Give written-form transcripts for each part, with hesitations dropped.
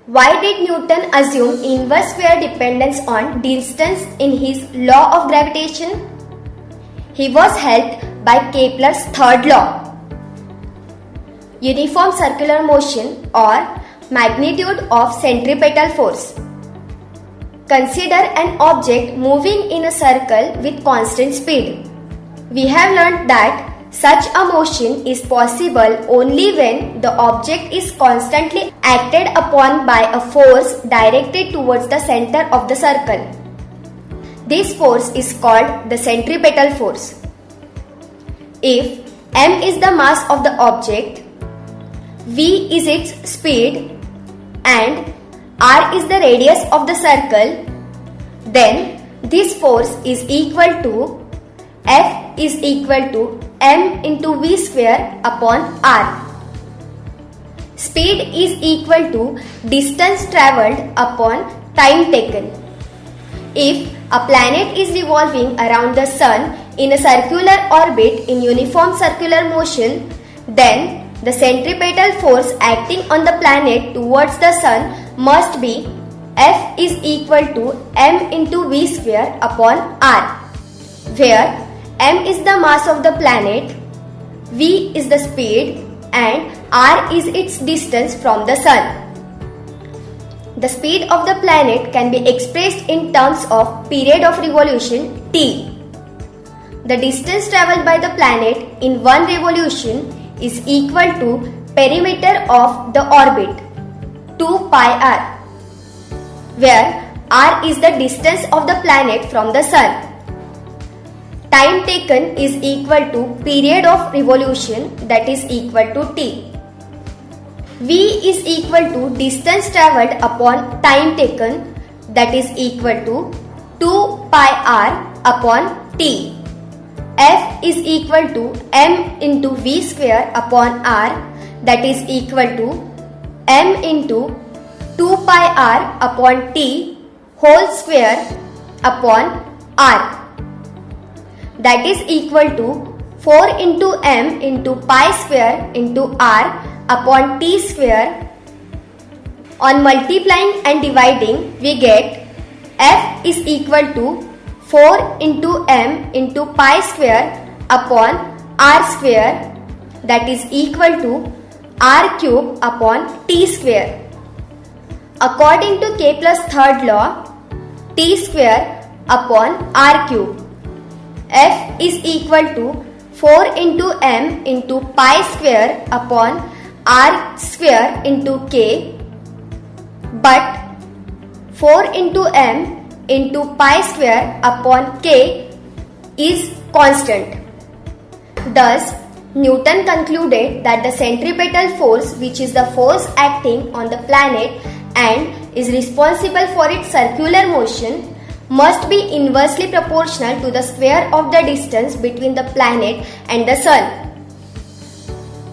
Why did Newton assume inverse square dependence on distance in his law of gravitation? He was helped by Kepler's third law. Uniform circular motion or magnitude of centripetal force. Consider an object moving in a circle with constant speed. We have learnt that such a motion is possible only when the object is constantly acted upon by a force directed towards the center of the circle. This force is called the centripetal force. If m is the mass of the object, v is its speed and r is the radius of the circle, then this force is equal to F is equal to m into v square upon r. Speed is equal to distance travelled upon time taken. If a planet is revolving around the sun in a circular orbit in uniform circular motion, then the centripetal force acting on the planet towards the sun must be F is equal to m into v square upon r, where m is the mass of the planet, v is the speed and r is its distance from the sun. The speed of the planet can be expressed in terms of period of revolution t. The distance travelled by the planet in one revolution is equal to perimeter of the orbit 2 pi r, where r is the distance of the planet from the sun. Time taken is equal to period of revolution, that is equal to t. V is equal to distance travelled upon time taken, that is equal to 2 pi r upon t. F is equal to m into v square upon r, that is equal to m into 2 pi r upon t whole square upon r, that is equal to 4 into m into pi square into r upon t square. On multiplying and dividing, we get F is equal to 4 into m into pi square upon r square, that is equal to r cube upon t square. According to Kepler's third law, t square upon r cube, F is equal to 4 into m into pi square upon r square into k, but 4 into m into pi square upon k is constant. Thus, Newton concluded that the centripetal force, which is the force acting on the planet and is responsible for its circular motion, must be inversely proportional to the square of the distance between the planet and the sun.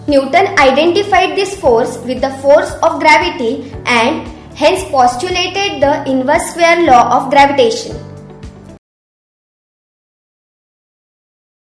Newton identified this force with the force of gravity and hence postulated the inverse square law of gravitation.